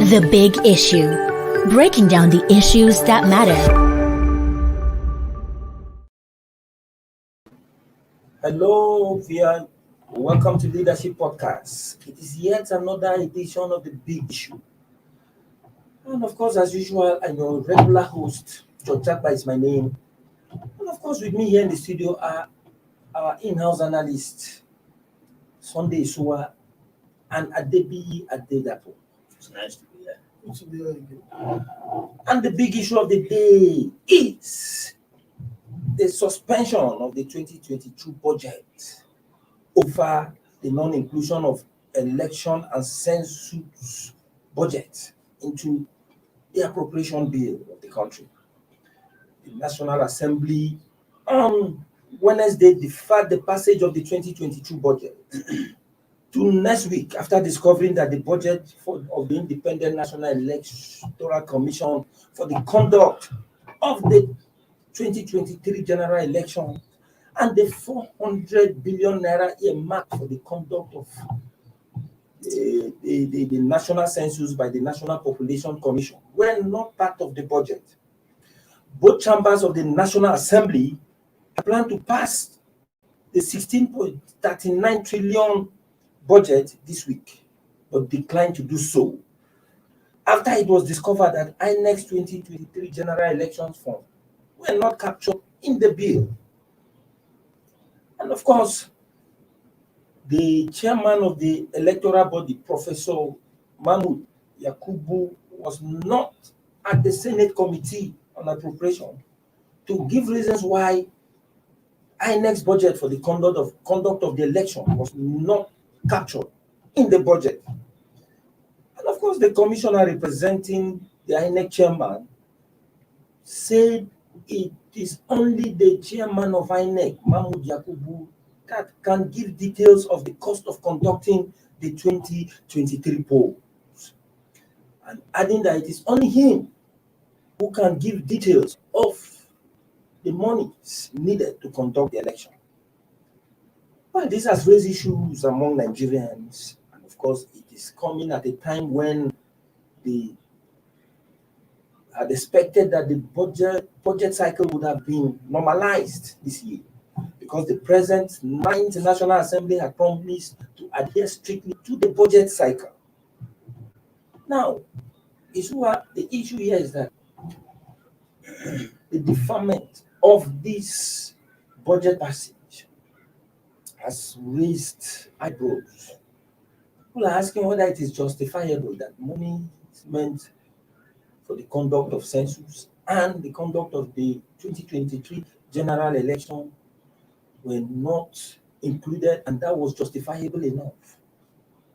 The Big Issue. Breaking down the issues that matter. Hello, Vian. Welcome to Leadership Podcast. It is yet another edition of The Big Issue. And of course, as usual, I'm your regular host, George Jakba is my name. And of course, with me here in the studio are our in-house analyst, Sunday Isua and Adebi Adedapo. It's nice to be here. And the big issue of the day is the suspension of the 2022 budget over the non-inclusion of election and census budget into the appropriation bill of the country. The National Assembly on Wednesday deferred the passage of the 2022 budget to next week after discovering that the budget of the Independent National Electoral Commission for the conduct of the 2023 general election and the 400 billion naira earmarked for the conduct of the national census by the National Population Commission were not part of the budget. Both chambers of the National Assembly plan to pass the 16.39 trillion budget this week, but declined to do so after it was discovered that INEC's 2023 general elections form were not captured in the bill. And of course, the chairman of the electoral body, Professor Mahmood Yakubu, was not at the Senate Committee on Appropriation to give reasons why INEC's budget for the conduct of the election was not captured in the budget. And of course, the commissioner representing the INEC chairman said it is only the chairman of INEC, Mahmood Yakubu, that can give details of the cost of conducting the 2023 polls. And adding that it is only him who can give details of the monies needed to conduct the election. Well, this has raised issues among Nigerians, and of course, it is coming at a time when they had expected that the budget cycle would have been normalized this year, because the present 9th National Assembly had promised to adhere strictly to the budget cycle. Now, the issue here is that the deferment of this budget passage has raised eyebrows. People are asking whether it is justifiable that money is meant for the conduct of census and the conduct of the 2023 general election were not included, and that was justifiable enough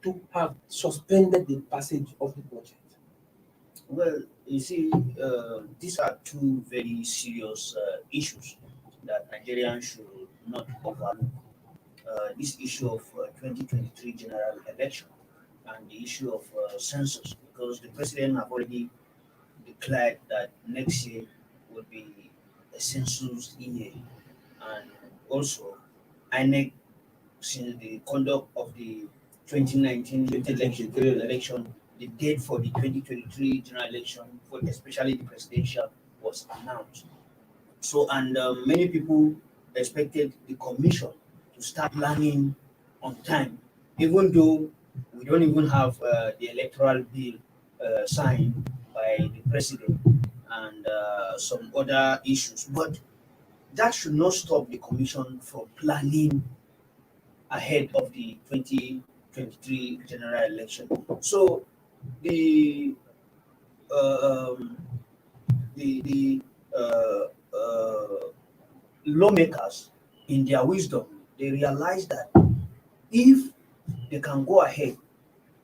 to have suspended the passage of the budget. Well, you see, these are two very serious issues that Nigerians should not overlook. This issue of 2023 general election and the issue of census, because the president have already declared that next year will be a census year, and also INEC, since the conduct of the 2019 election, the date for the 2023 general election, for especially the presidential, was announced. So, and many people expected the commission to start planning on time, even though we don't even have the electoral bill signed by the president and some other issues. But that should not stop the commission from planning ahead of the 2023 general election. So the lawmakers, in their wisdom, they realize that if they can go ahead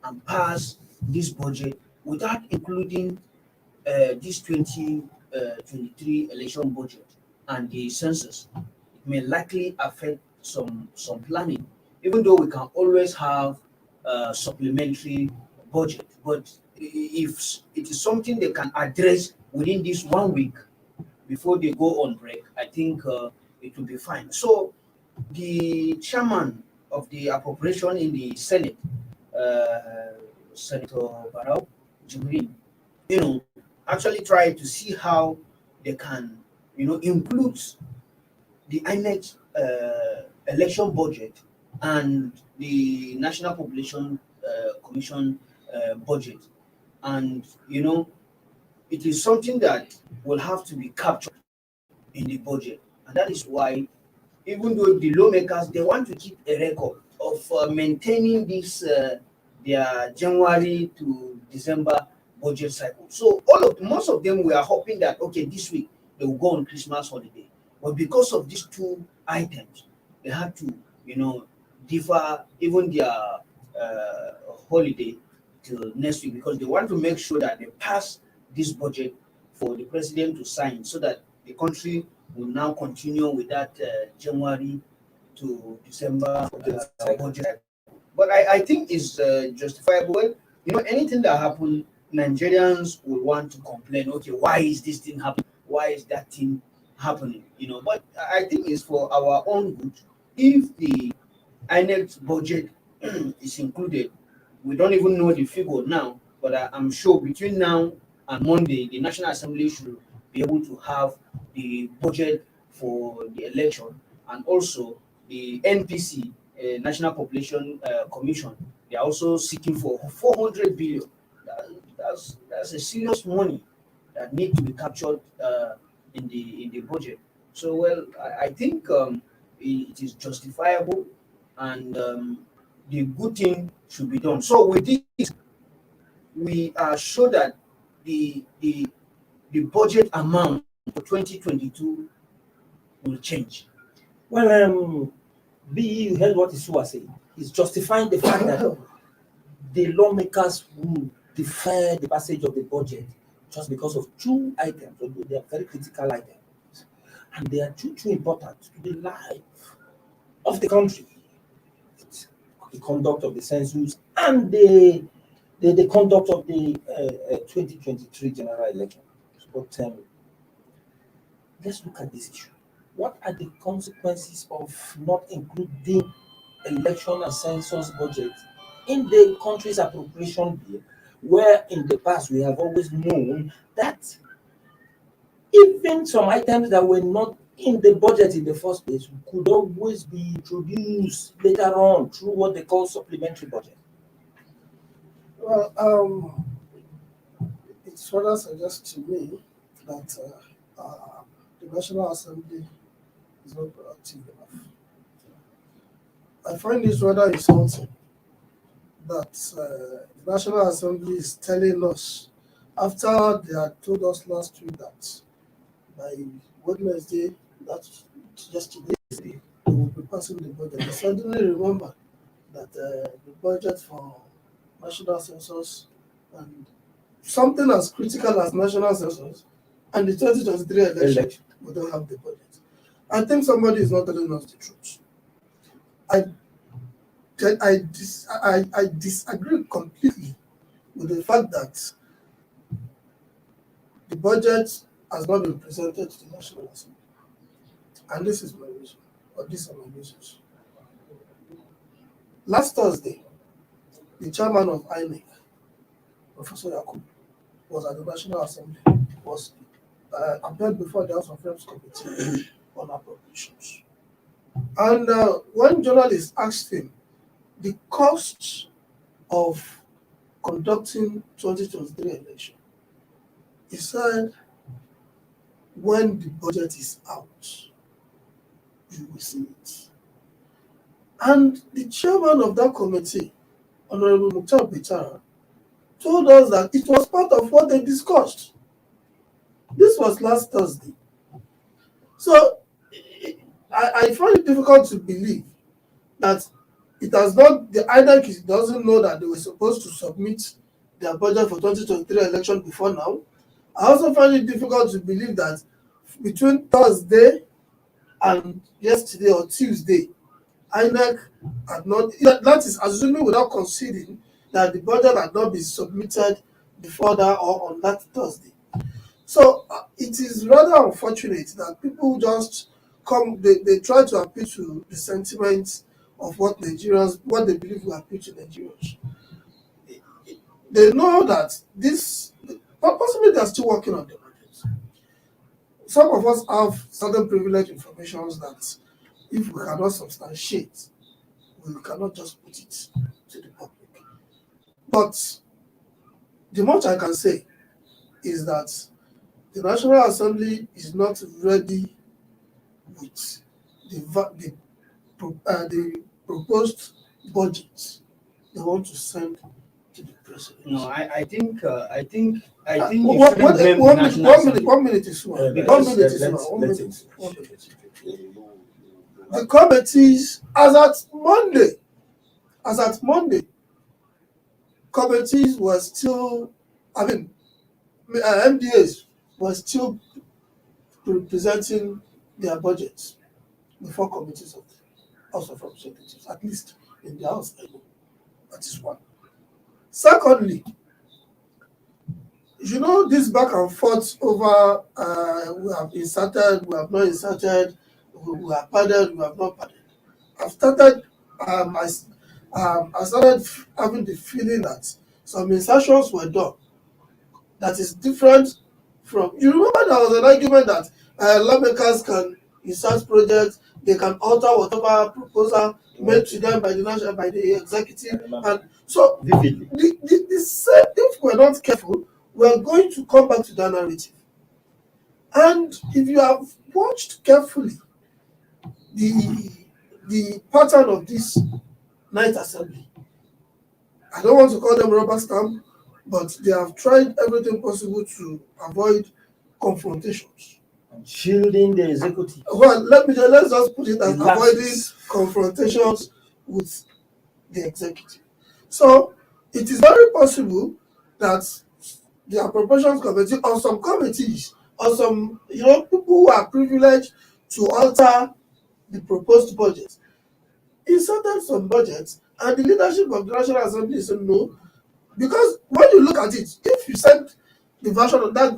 and pass this budget without including this 2023 election budget and the census, it may likely affect some planning, even though we can always have supplementary budget. But if it is something they can address within this 1 week before they go on break, I think it will be fine. So the chairman of the appropriation in the Senate, Senator Barrow, Jibril, actually try to see how they can, include the INEC election budget and the National Population Commission budget. And, it is something that will have to be captured in the budget. And that is why, even though the lawmakers, they want to keep a record of maintaining this their January to December budget cycle. So most of them were hoping that, okay, this week they will go on Christmas holiday. But because of these two items, they had to, defer even their holiday till next week, because they want to make sure that they pass this budget for the president to sign, so that the country will now continue with that January to December budget. But I think it's justifiable. Anything that happens, Nigerians will want to complain. Okay, why is this thing happening? Why is that thing happening? But I think it's for our own good. If the INEC budget is included, we don't even know the figure now, but I'm sure between now and Monday, the National Assembly should be able to have the budget for the election, and also the NPC, National Population Commission. They are also seeking for 400 billion. That's a serious money that need to be captured in the budget. So, well, I think it is justifiable, and the good thing should be done. So, with this, we are sure that the budget amount for 2022 will change. Well, you heard what Isu was saying. He's justifying the fact that the lawmakers will defer the passage of the budget just because of two items, although they are very critical items, and they are too important to the life of the country. The conduct of the census and the conduct of the 2023 general election. But let's look at this issue. What are the consequences of not including election and census budget in the country's appropriation bill, where in the past we have always known that even some items that were not in the budget in the first place could always be introduced later on through what they call supplementary budget? Well, it further suggests to me that the National Assembly is not proactive enough. I find this rather insulting that the National Assembly is telling us, after they had told us last week that by Wednesday, that's yesterday, they will be passing the budget. They suddenly remember that the budget for national census and something as critical as national census and the 2023 election, we don't have the budget. I think somebody is not telling us the truth. I disagree completely with the fact that the budget has not been presented to the National Assembly. And this is my reason, or these are my reasons. Last Thursday, the chairman of INEC, Professor Yakub, was at the National Assembly, was appeared before the House of Reps Committee on Appropriations. And when journalists asked him the cost of conducting 2023 election, he said, when the budget is out, you will see it. And the chairman of that committee, Honorable Mukhtar Bitara, told us that it was part of what they discussed. This was last Thursday. So I find it difficult to believe that it has not, the INEC doesn't know that they were supposed to submit their budget for 2023 election before now. I also find it difficult to believe that between Thursday and yesterday or Tuesday, INEC had not, that is assuming without conceding that the budget had not been submitted before that or on that Thursday. So it is rather unfortunate that people just come, they try to appeal to the sentiments of what Nigerians, what they believe will appeal to Nigerians. they know that this, possibly they are still working on the budget. Some of us have certain privileged information that if we cannot substantiate, we cannot just put it to the public. But the much I can say is that the National Assembly is not ready with the proposed budget they want to send to the president. No, I think you One shouldn't blame the National Assembly. 1 minute is one. 1 minute is let's- one. let's- 1 minute. The committees, as at Monday, committees were still, MDAs were still presenting their budgets before committees of the House of Representatives, at least in the House. That is one. Secondly, this back and forth over we have inserted, we have not inserted, we have padded, we have not padded. I started having the feeling that some insertions were done that is different from. You remember there was an argument that lawmakers can insert projects, they can alter whatever proposal made to them by the executive, and so the same. If we're not careful, we're going to come back to that narrative. And if you have watched carefully the pattern of this night assembly, I don't want to call them rubber stamp, but they have tried everything possible to avoid confrontations. Shielding the executive. Well, let's just put it as Relax. avoiding confrontations with the executive. So it is very possible that the appropriations committee or some committees or some people who are privileged to alter the proposed budget inserted some budgets, and the leadership of the National Assembly said no, because when you look at it, if you send the version of that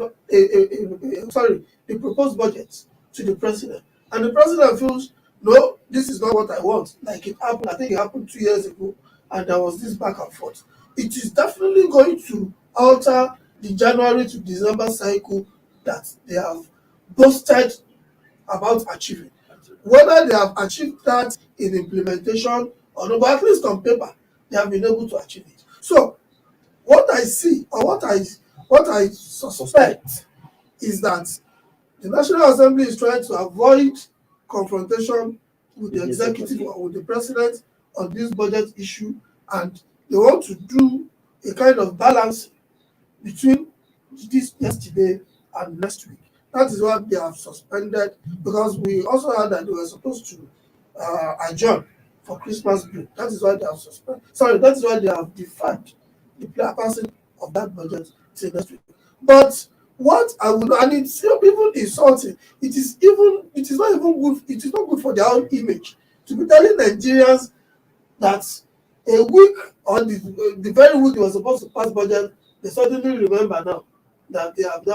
the proposed budget to the president, and the president feels no, this is not what I want, like it happened, I think it happened 2 years ago, and there was this back and forth, it is definitely going to alter the January to December cycle that they have boasted about achieving. Whether they have achieved that in implementation or not, but at least on paper, they have been able to achieve it. So what I see, or what I suspect, is that the National Assembly is trying to avoid confrontation with the executive or with the president on this budget issue, and they want to do a kind of balance between this yesterday and next week. That is what they have suspended, because we also heard that they were supposed to adjourn for Christmas break. That is why they have suspended. Sorry, that is why they have deferred the passing of that budget till next week. But what I would, and it's even insulting. It is not even good. It is not good for their own image to be telling Nigerians that a week or the very week they were supposed to pass budget, they suddenly remember now that they have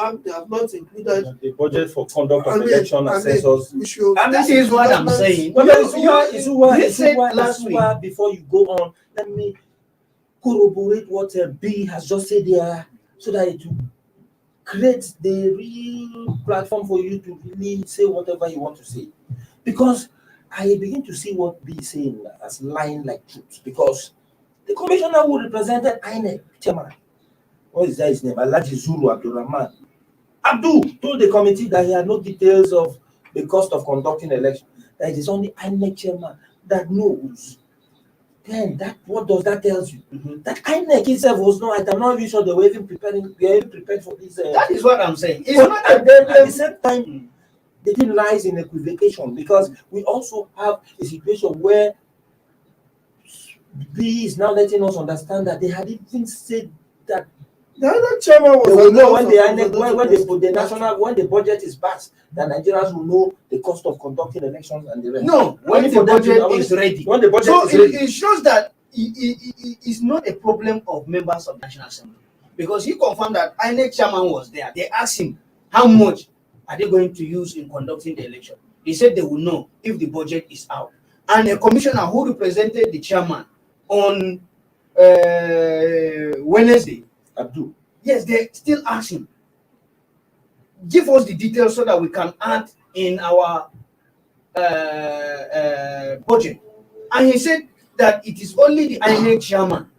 not included the budget for conduct of election and census. And that is what I'm saying. You said last week, before you go on, let me corroborate what B has just said there, so that it will create the real platform for you to really say whatever you want to say. Because I begin to see what B is saying as lying like truth. Because the commissioner who represented INEC chairman, what is that his name? Alhaji Zulu Abdulrahman Abdul, told the committee that he had no details of the cost of conducting election. That it is only INEC chairman that knows. Then what does that tell you? Mm-hmm. That INEC itself was not. I'm not even sure they were even prepared for this. That is what I'm saying. It's But not at the same time, the thing lies in equivocation, because we also have a situation where B is now letting us understand that they had even said that the INEC chairman was they will know when the budget is passed, that Nigerians will know the cost of conducting elections and the rest. No, when the budget is ready. When the budget So is ready. it shows that it's not a problem of members of the National Assembly, because he confirmed that INEC chairman was there. They asked him how much are they going to use in conducting the election. He said they will know if the budget is out. And a commissioner who represented the chairman on Wednesday Abdul. Yes, they still ask him, give us the details so that we can add in our budget. And he said that it is only the INEC chairman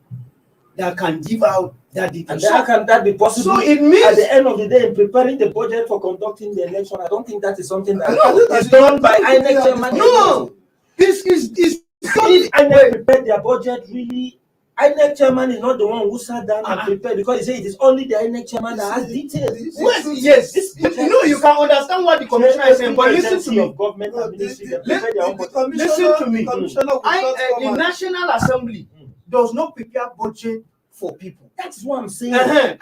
that can give out that detail. And how can that be possible? So it means at the end of the day, in preparing the budget for conducting the election, I don't think that is something that No, is done by INEC chairman. No, it's If INEC prepared their budget, really, INEC chairman is not the one who sat down and prepared, because he said it is only the INEC chairman that has details. Yes. You can understand what the commissioner is saying, but listen to me. Government administration, they prepare their own budget. Listen to me. The National Assembly does not prepare budget for people. That is what I'm saying. INEC,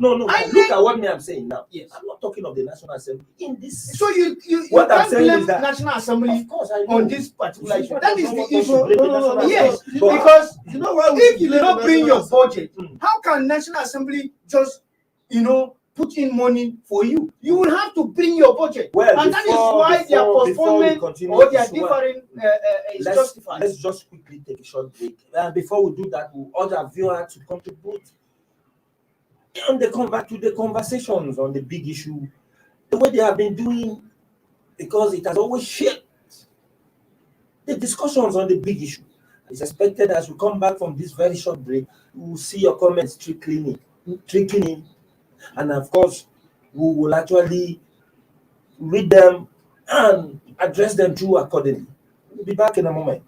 Look at what I'm saying now. Yes. I'm not talking of the National Assembly. In this, So you what I'm can't saying blame is that, National Assembly of course, I know. on this particular issue. That is the No, issue. no. Yes, But because You know why we if you blame do not the bring National your Assembly? budget, how can National Assembly just put in money for you? You will have to bring your budget, Well, and that is why their postponement or their differing is justified. Let's just quickly take a short break. Before we do that, we'll urge our viewer to contribute on the back to the conversations on the big issue, the way they have been doing, because it has always shaped the discussions on the big issue. It's expected as we come back from this very short break, we will see your comments trickling in, and of course, we will actually read them and address them through accordingly. We'll be back in a moment.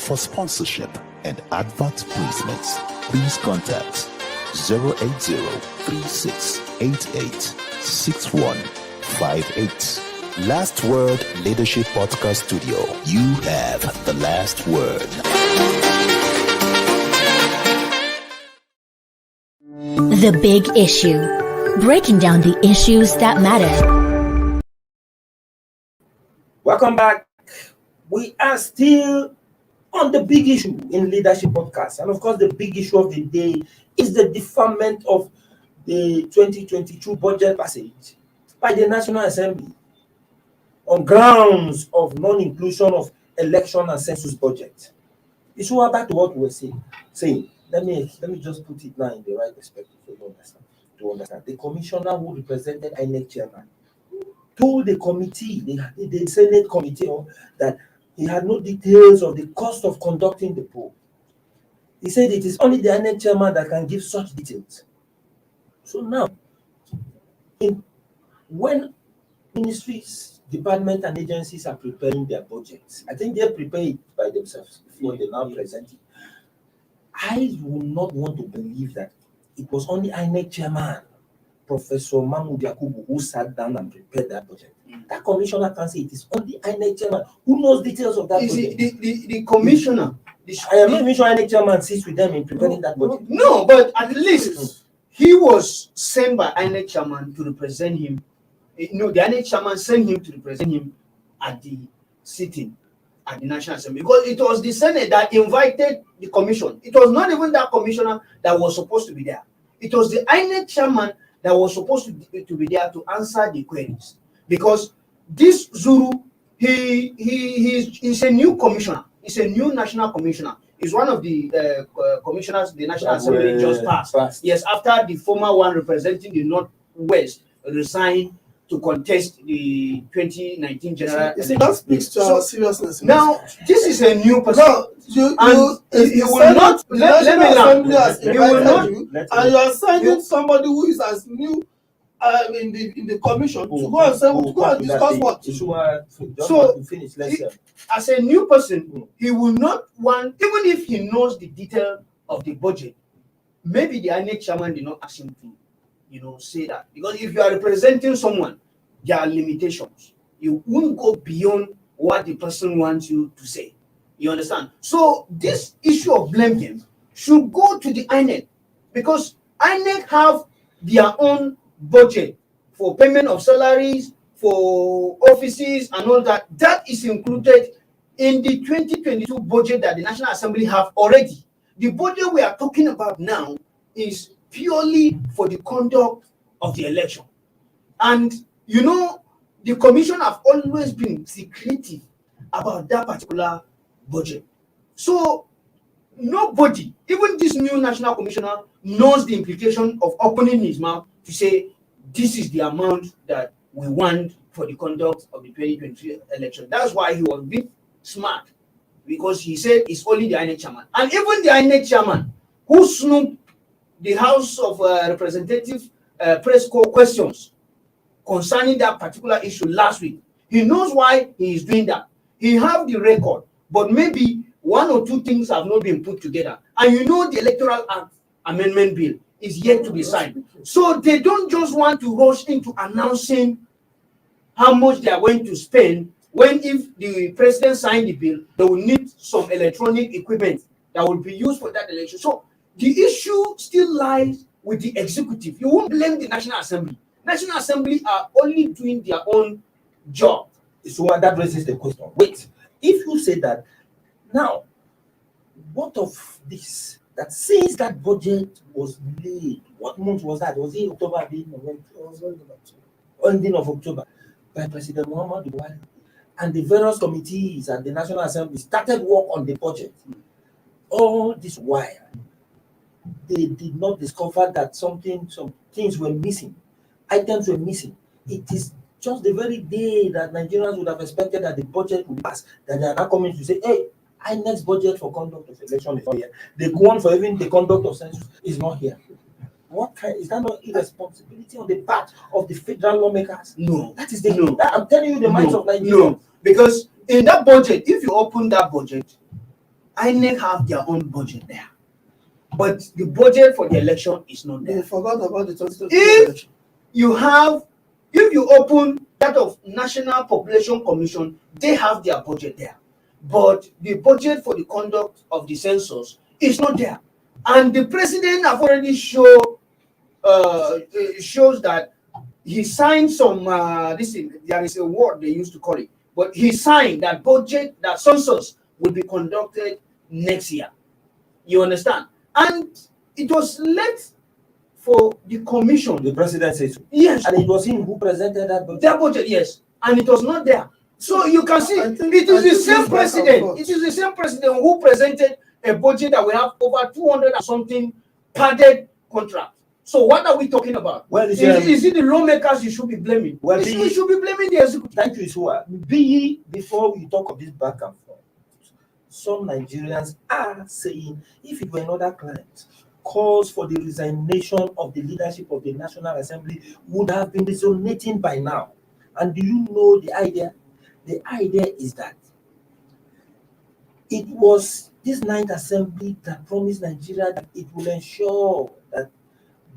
For sponsorship and advert placements, please contact 080-3688-6158. Last Word Leadership Podcast Studio. You have the last word. The Big Issue. Breaking down the issues that matter. Welcome back. We are still on the big issue in Leadership Podcast. And of course, the big issue of the day is the deferment of the 2022 budget passage by the National Assembly on grounds of non-inclusion of election and census budget. It's all back to what we were saying. Let me just put it now in the right perspective so you understand. To understand, the commissioner who represented INEC chairman told the committee, the Senate committee, that he had no details of the cost of conducting the poll. He said it is only the INEC chairman that can give such details. So now, when ministries, departments, and agencies are preparing their budgets, I think they prepare it by themselves before they now present it. I would not want to believe that it was only INEC chairman, Professor Mahmoud Yakubu, who sat down and prepared that budget. That commissioner can say it is only INEC chairman who knows details of that budget. The commissioner. I am not even sure INEC chairman sits with them in preparing that budget. No, but at least he was sent by INEC chairman to represent him. The INEC chairman sent him to represent him at the sitting at the National Assembly, because it was the Senate that invited the commission. It was not even that commissioner that was supposed to be there. It was the INEC chairman that was supposed to be there to answer the queries, because this Zuru, he's a new commissioner. He's a new national commissioner. He's one of the commissioners the National Assembly just passed. Yes, after the former one representing the Northwest resigned to contest the 2019 general election. That speaks to our seriousness. Now, this is a new person. You will not let me Assembly has He will not. invited you, and you are sending somebody who is as new in the commission to go and say, to go and discuss what. So to finish, let's as a new person, he will not want, even if he knows the detail of the budget, maybe the INEC chairman did not ask him to, say that. Because if you are representing someone, there are limitations. You won't go beyond what the person wants you to say. You understand? So this issue of blame game should go to the INEC, because INEC have their own budget for payment of salaries, for offices and all that. That is included in the 2022 budget that the National Assembly have already. The budget we are talking about now is purely for the conduct of the election. And you know, the commission have always been secretive about that particular budget. So nobody, even this new national commissioner, knows the implication of opening his mouth to say this is the amount that we want for the conduct of the 2023 election. That's why he was being smart, because he said it's only the INEC chairman. And even the INEC chairman, who snooped the House of Representatives press questions concerning that particular issue last week, he knows why he is doing that. He have the record, but maybe one or two things have not been put together. And you know, the Electoral Act Amendment Bill is yet to be signed. So they don't just want to rush into announcing how much they are going to spend, when if the president signed the bill, they will need some electronic equipment that will be used for that election. So the issue still lies with the executive. You won't blame the National Assembly. National Assembly are only doing their own job. So that raises the question. Wait, if you say that, now, what of this? That since that budget was laid, what month was that? Was it October? Ending of October, by President Muhammadu Buhari, and the various committees and the National Assembly started work on the budget. All this while, they did not discover that some things were missing, items were missing. It is just the very day that Nigerians would have expected that the budget would pass, that they are now coming to say, hey, INEC's budget for conduct of election is not here. The one for even the conduct of census is not here. What kind is that? Not irresponsibility on the part of the federal lawmakers? No, that is the no. I'm telling you the minds of Nigerians. No, because in that budget, if you open that budget, INEC have their own budget there, but the budget for the election is not there. They forgot about the 2020 election. If you open that of National Population Commission, they have their budget there, but the budget for the conduct of the census is not there. And the president have already shows that he signed some there is a word they used to call it, but he signed that budget, that census will be conducted next year. You understand? And it was left for the commission. The president says so. Yes. And it was him who presented that budget. That budget, yes. And it was not there. So you can see it is the same president. It is the same president who presented a budget that we have over 200 and something padded contract. So what are we talking about? Well, is it the lawmakers you should be blaming? Well, you should be blaming the executive. Thank you, Isua. Before we talk of this back and forth, some Nigerians are saying, if it were another client, calls for the resignation of the leadership of the National Assembly would have been resonating by now. And do you know the idea? The idea is that it was this 9th Assembly that promised Nigeria that it will ensure that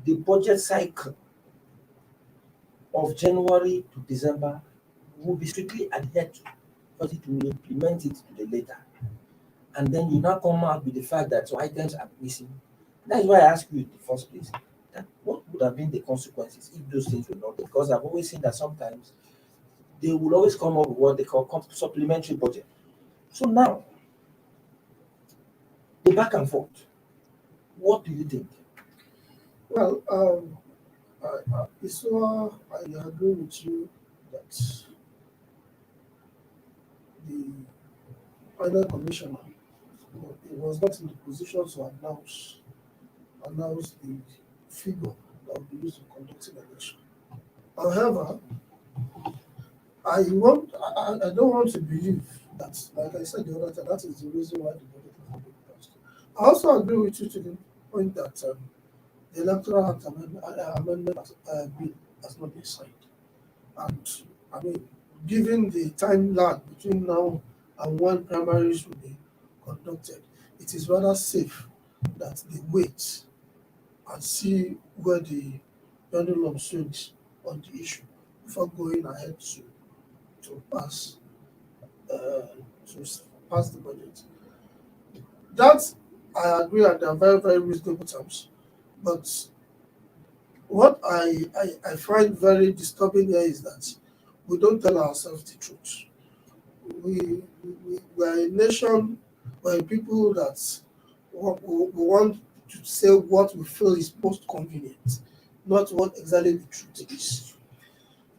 the budget cycle of January to December will be strictly adhered to, because it will implement it to the later. And then you now come out with the fact that some items are missing. That's why I asked you in the first place, that what would have been the consequences if those things were not there? Because I've always seen that sometimes they will always come up with what they call supplementary budget. So now, the back and forth, what do you think? Well, I agree with you that the final commissioner, he was not in the position to announce the figure that will be used in conducting election. However, I don't want to believe that, like I said the other time, that is the reason why the budget has been passed. I also agree with you to the point that the Electoral Act Amendment Bill has not been signed. And I mean, given the time lag between now and when primaries will be conducted, it is rather safe that they wait and see where the pendulum swings on the issue before going ahead to to pass the budget. That I agree that they are very, very reasonable terms. But what I find very disturbing here is that we don't tell ourselves the truth. We are a nation, we're a people that we want to say what we feel is most convenient, not what exactly the truth is.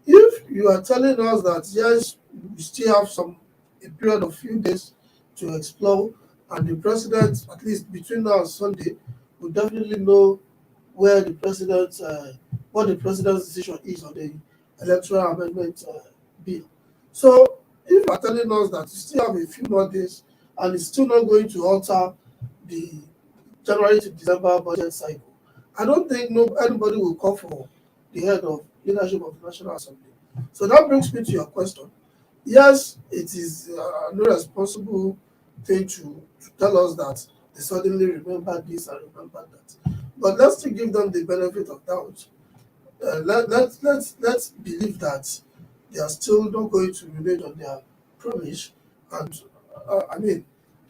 If you are telling us that yes, we still have a period of few days to explore, and the president, at least between now and Sunday, will definitely know where the president, what the president's decision is on the electoral amendment bill. So, if you are telling us that you still have a few more days and it's still not going to alter the January to December budget cycle, I don't think anybody will call for the head of leadership of the National Assembly. So that brings me to your question. Yes, it is an irresponsible thing to tell us that they suddenly remember this and remember that. But let's still give them the benefit of doubt. Let's believe that they are still not going to relate on their promise. And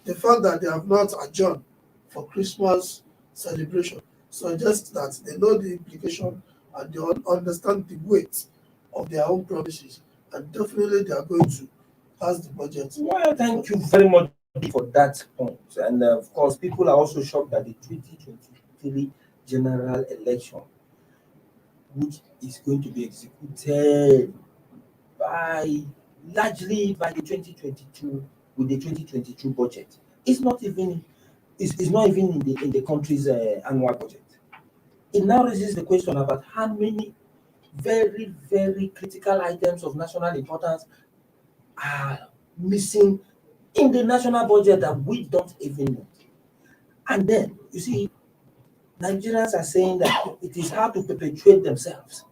the fact that they have not adjourned for Christmas celebration suggests that they know the implication and they understand the weight of their own promises, and definitely they are going to pass the budget. Well, thank you very much for that point. And of course, people are also shocked that the 2023 general election, which is going to be executed largely by the 2022 with the 2022 budget, is not even in the country's annual budget. It now raises the question about how many very, very critical items of national importance are missing in the national budget that we don't even know. And then, you see, Nigerians are saying that it is hard to perpetuate themselves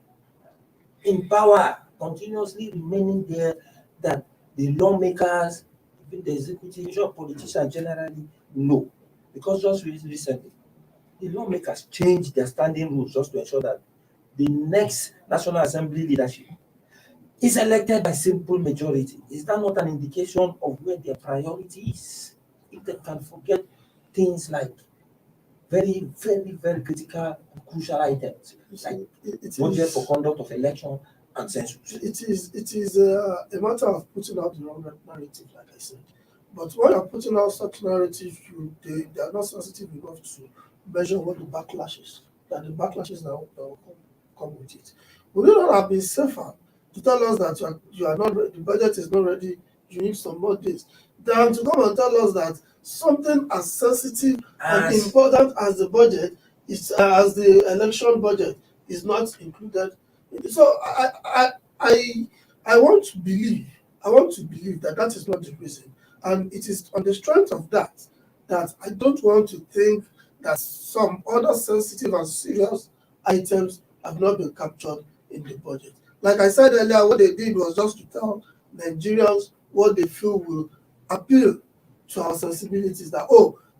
in power, continuously remaining there, that the lawmakers, even the executive, politicians generally know. Because just recently, the lawmakers changed their standing rules just to ensure that the next National Assembly leadership is elected by simple majority. Is that not an indication of where their priority is? If they can forget things like very, very, very critical, crucial items, like budget for conduct of election and census. It is a matter of putting out the wrong narrative, like I said. But when you're putting out such narrative, they are not sensitive enough to measure what the backlash is. That the backlashes that will come with it. Would it not have been safer to tell us that you are not ready, the budget is not ready, you need some more days, than to come and tell us that something as sensitive and important as the budget is, as the election budget, is not included? So I want to believe that is not the reason, and it is on the strength of that I don't want to think that some other sensitive and serious items have not been captured in the budget. Like I said earlier, what they did was just to tell Nigerians what they feel will appeal to our sensibilities, that,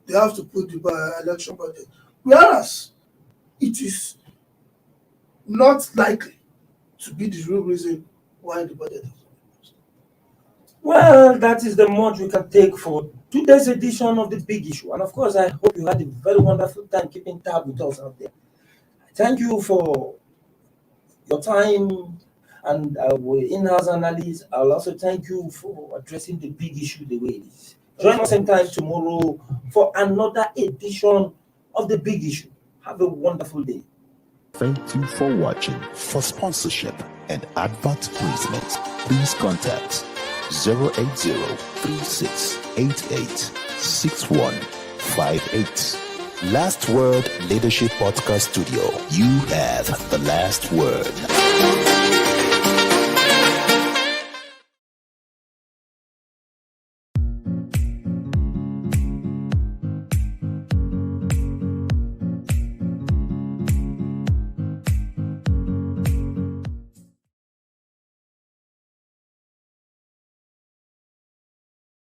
they have to put the election budget. Whereas it is not likely to be the real reason why the budget has been passed. Well, that is the much we can take for today's edition of The Big Issue. And of course, I hope you had a very wonderful time keeping tab with us out there. Thank you for your time and our in-house analysis. I'll also thank you for addressing the big issue the way it is. Join us same time tomorrow for another edition of The Big Issue. Have a wonderful day. Thank you for watching. For sponsorship and advert placement, please contact 080-3688-6158. Last Word Leadership Podcast Studio. You have the last word.